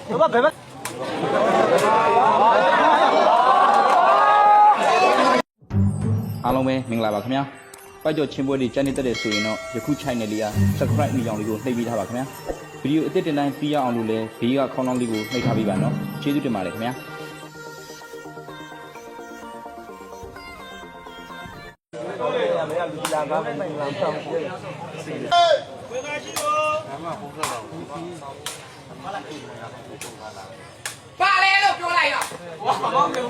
ဘာဘယ်အားလုံးပဲမင်္ဂလာပါခင်ဗျာပတ်ကြောချင်းပွဲတွေကြိုက်နေတဲ့ဆိုရင်တော့ယခု channel လေးက subscribe မိအောင်လေးကိုနှိပ်ပေးထားပါခင်ဗျာဗီဒီယိုအသစ်တင်တိုင်းပြီးရအောင်လို့လည်းဘေးကခေါင်းလောင်းလေးကိုနှိပ်ထားပေးပါနော်ကျေးဇူးတင်ပါတယ်ခင်ဗျာပါလေလို့ပြောလိုက်တော့ဝါဘာပြော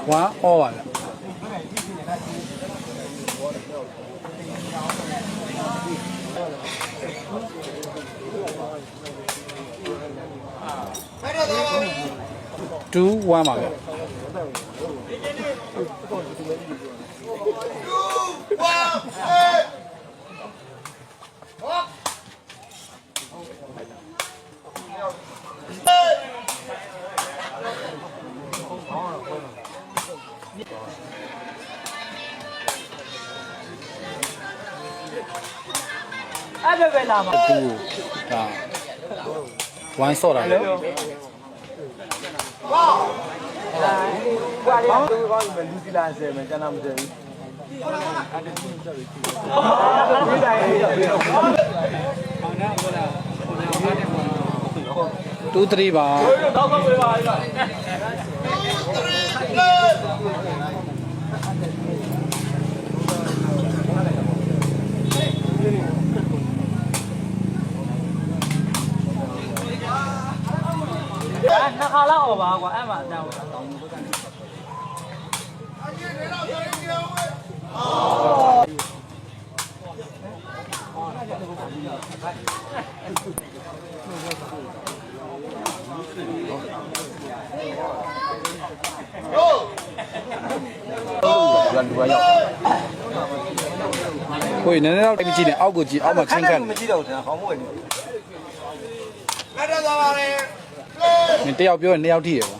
1 all ပါ2 1ပါဗျအဲ့ဒါပဲလာမှာ2ဒါ1ဆော့တာလေဝါဘာလဲသူကောင်းမယ်လူစီလာဆယ်မယ်ကျန်တာမတည်ဘူး2 3ပါနောက်ဆုံးပြပါအဲ့ဒါနှစ်ခါလောက်အော်ပါကွာအဲ့မှာအတန်းဝင်တောင်းလို့ဘယ်ကိုနည်းနည်းတော့ကြည့်နေအောက်ကိုကြည့်အောက်မှာချင်းကန်မကြည့်တော့ဘူးခေါင်းမဝင်ဘူးလက်တော့သွားပါလေနင်တယောက်ပြောရင်နှစ်ယောက်ထိရပါ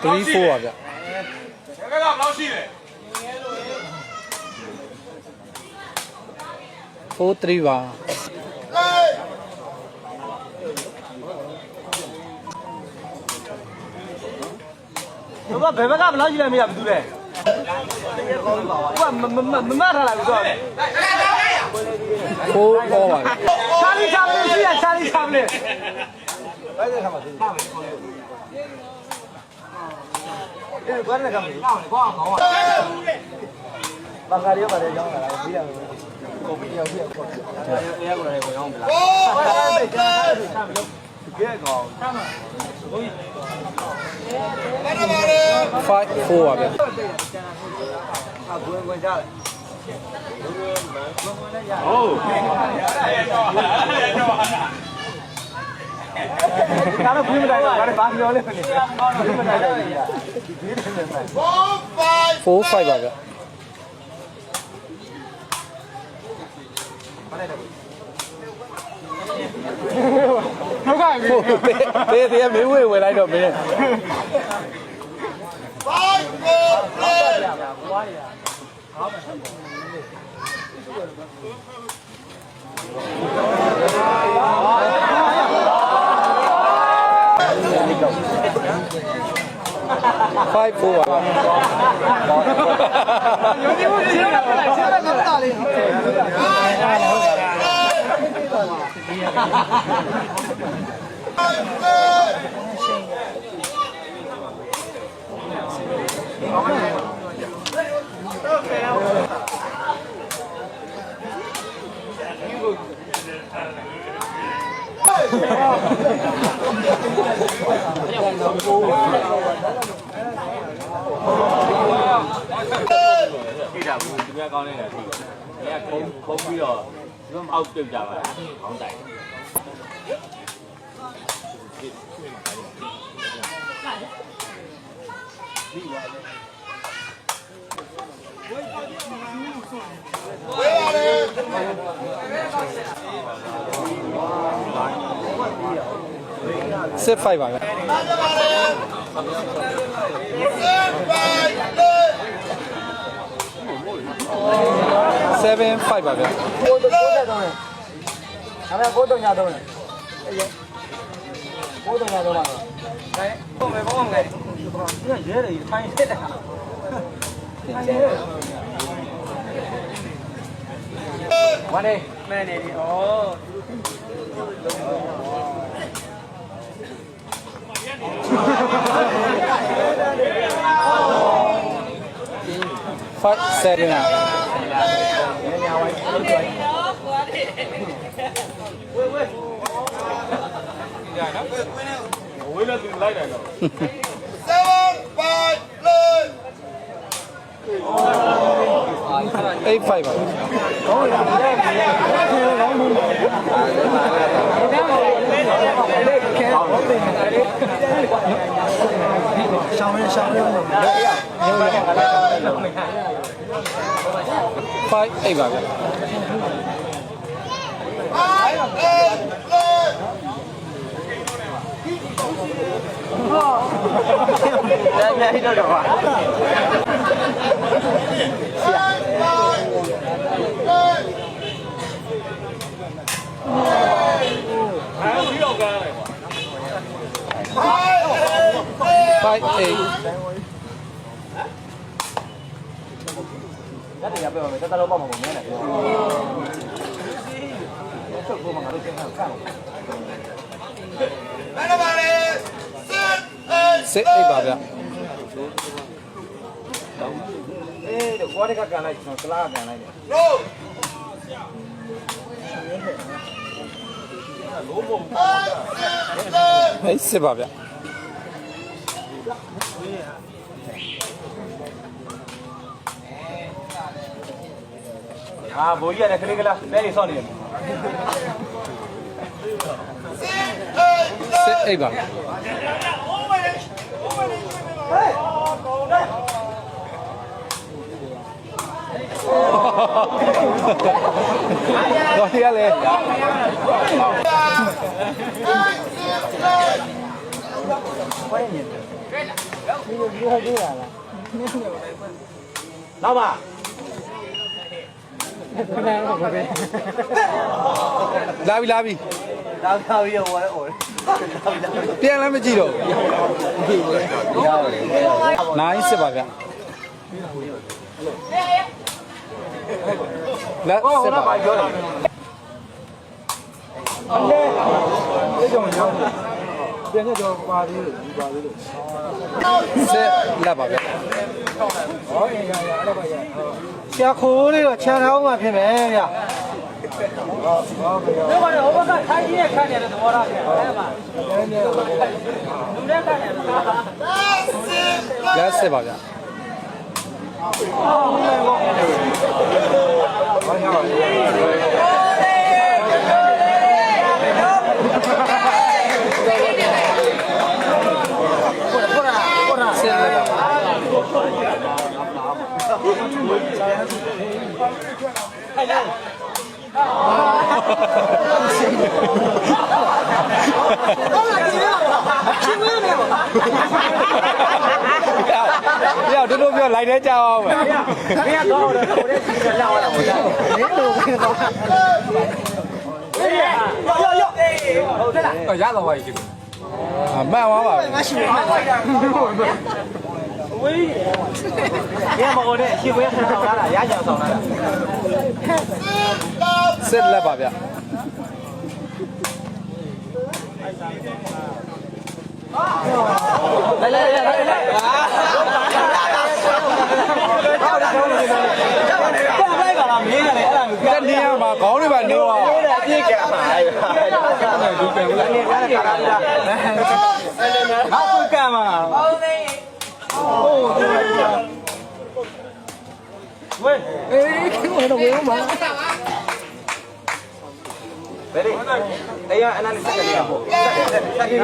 3 4ပါဗျဘယ်ကဘယ်လောက်ရှိလဲ4 3ပါဘာဘယ်ဘက်ကဘယ်လောက်ရှိလဲမရဘူးသူလဲမမထားလာပြီဆိုတော့ဟိုးဟောပါချာလီချာပလေးရှိရချာလီချာပလေးဘယ်နဲ့ခါမှာသိအေးဘာနဲ့ခါမှာဘာခေါင်းဘာခါရီပါတယ်ကြောင်းလာတာပြီးရမယ်ကိုပြီးရောက်ပြီးရောက်ပေါ့အဲကိုလည်းဝင်အောင်မလားအိုးကဲကောင်5 4ပါဗျအကွန်းကွန်းကြတယ်ဟုတ်ဒါတော့ပြမတိုင်းတော့ဒါလည်းဘာပြောလဲမလဲပြမတိုင်းတော့4 5ပါဗျဟုတ်ကဲ့တေးမင်းဝေလိုက်တော့မင်း5 4ပါယုံကြည်မှုရှိတာဆက်တာလေးကြည့်တာဘူးသူများကောင်းနေတာကြည့်တယ်။ခုံပြီးတော့ဒီမှာအောက်ပြုတ်ကြပါလား။ခေါင်းတိုင်ဝေးပါလေ စစ်5ပါဗျ7 5ပါဗျ ကိုတော့3တယ်ဒါပေမဲ့ကိုတော့ညာ3တယ်ကိုတော့ညာ3ပါတော့ဟုတ်မယ်ဘောင်းမယ်ဒီကရဲတယ်ထိုင်တက်တာဝမ်းနေမဲနေပြီဩ 5 7 8 5ပါရှောင်းရရှောင်းရ 5 8ပါဗျ ပြန်ပြန်တော့ပါ 5 8 လက်တွေရပြောမယ်တတလုံးပေါ့မှာမင်းနဲ့ပြောချုပ်ဖို့မှာငါတို့ကျင်းခန့်စစ်8ပါဗျ အေးတော့ဘောတကကန်လိုက်ကျွန်တော်ကလားကန်လိုက်တယ်8 စစ်ပါဗျ ဟာဘိုးကြီးကလည်းခလေးကလားလဲနေဆော့နေတယ် စစ်8ပါဗျ တော့ရလေနောက်ပါ လာပြီလာပြီ နောက်သားပြီးတော့ဟိုလဲဟို ပြန်လည်းမကြည့်တော့9စစ်ပါဗျလက် ဟို စစ် တော့ ပါ ပါပြောတယ်အဲ့ကြောင့်ရောင်းပြန်ခဲ့တော့ပါသေးတယ်ပါသေးတယ် စစ်လက်ပါဗျ ဟောရရအဲ့ပါရဆရာခိုးလေးတော့ခြံထောင်းမှဖြစ်မယ်ဗျာဟုတ်ပါတော့ဟိုဘက်ကထိုင်းကြီးရဲ့ခန့်နေတဲ့သဘောထားပြန်အဲ့မှာလူနဲ့ခန့်နေလတာက်စစ်ပါဗျစစ်လက်ပါရတို့တို့ပြောလိုက်တဲ့ကြောက်အောင်ပဲ မင်းကတော့ဟိုတဲ့ကြီးကလောက်လာဟိုတဲ့မင်းတို့ကတော့ရောဟုတ်တယ်လား ရတော့ပါပြီအမှန်ပါပါ ငါရှိနေမှာဝေးရမဟုတ်တဲ့ရှင်းပွဲဆန်ဆောင်လာတာရကြဆောင်လာတာ စစ်လက်ပါဗျ 来，တက်နေရမှာခေါင်းတွေပါနေပါပြေးကြပါဒီပြန်လာနေကြတာဟာကိုကမှာဝေးခေတော့ဝေးမှာဘယ်လိုအဲ့ရအနာနဲ့စက်ကလေးပေါ့စက်ကလေး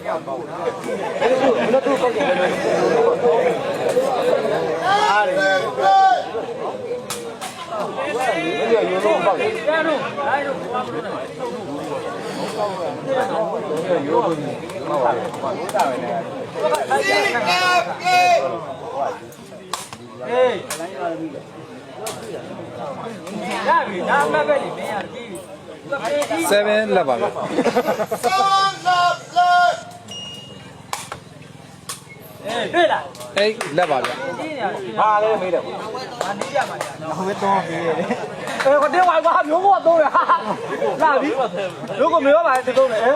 တော့သူ့ပုံစံပဲအားရရိုးတော့ပေါ့တယ်ရိုးတော့7လက်ပါဗျ8လက်ပါဗျ ဟာလည်းမေးတယ်ဟာနေရမှာတော့ပဲတော့မေးရတယ်ကိုတင်းဝိုင်ပါမျိုးကတော့ရလာပြီမျိုးကမေးပါလေတုံးတယ်ဟဲ့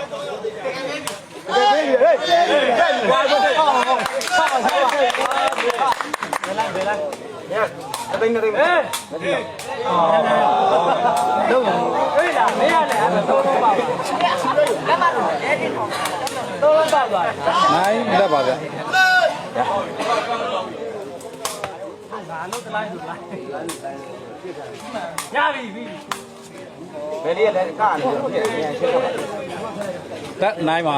ဟေးဝါတော့ဟောဟောဘယ်လိုက်ညအသိနေတယ်ဟဲ့တော့ဟေးလာမေးရတယ်အဲ့တော့တော့ပါလက်မတော့အဲ့ဒီတော့ပါသွား9လက်ပါဗျ ရပြီပြီဘယ်လေးလဲကားလို့ပြန်ချက်တော့တက်9ပါ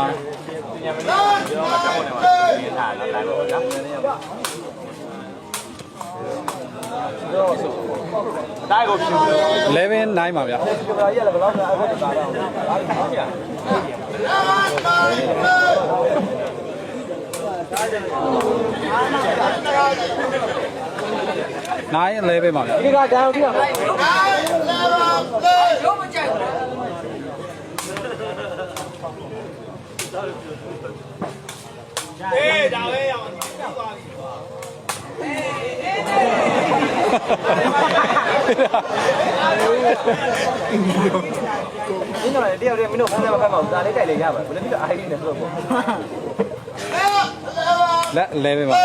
တိုင်းကိုဖြူ11 9ပါဗျ ဒီကရရဘယ်လောက်လဲအဲ့ဒါတော့အားလုံးပါဗျာ9 11ပါဗျ ဒီကတောင်ပြီးတော့ရုပ်မကြိုက်ဘူးအေးဒါပဲရအောင်ဒီတော့တယောက်တည်းမင်းတို့ဖမ်းတယ်မဖမ်းပါဘူးဒါလေးကြိုက်လေရပါဘယ်လိုဖြစ်အားရင်းနေဆိုတော့လက်11ပါ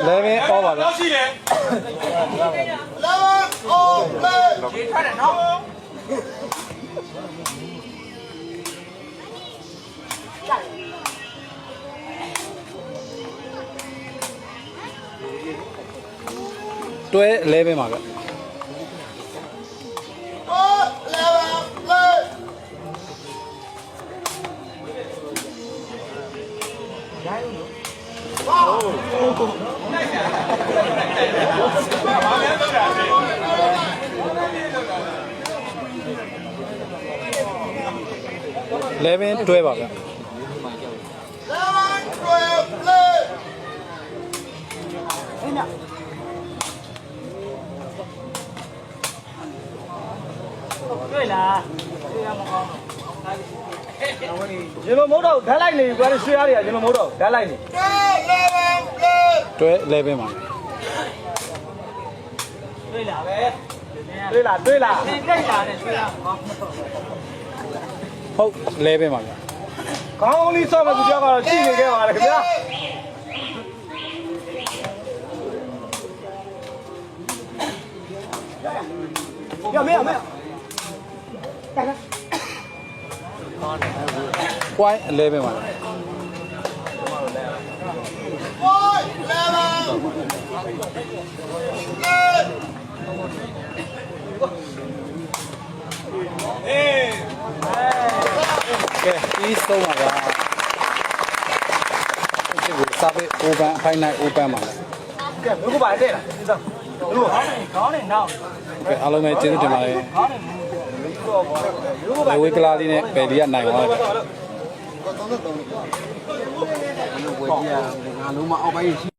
11 all ပါဗျရှိတယ်11 all play ဒီထွက်တယ်နော်တွဲ11ပါဗျ11 12ပါဗျတွေ့လားတွေ့ရမှာကောရေလိုမဟုတ်တော့ဓာတ်လိုက်နေကွာရွှေရတွေကရေလိုမဟုတ်တော့ဓာတ်လိုက်နေတွဲ11ပါတွေ့လားပဲတွေ့လားတွေ့လားဒီကြိုက်တာနဲ့တွေ့ရမှာ ဟုတ်11ပါဗျခေါင်းလေးဆော့မှသူပြောကတော့ကြည့်နေခဲ့ပါလေခင်ဗျာရမေးရမေးpoint 11ပါကဲပြီးဆုံးပါဗျာဒီကိုစာပေ open အဖိုင်နိုင် open ပါလားကဲဘယ်ကိုပါတဲ့လားဒီစားလို့ခေါင်းနဲ့နောက်က ဲအားလုံးပဲကျေးဇူးတင်ပါတယ်ခေါင်းနဲ့ဘယ်ဝေးကလာလေးနဲ့ဘယ်လီကနိုင်သွားလဲငါလုံးမအောက်ပိုင်းရှိ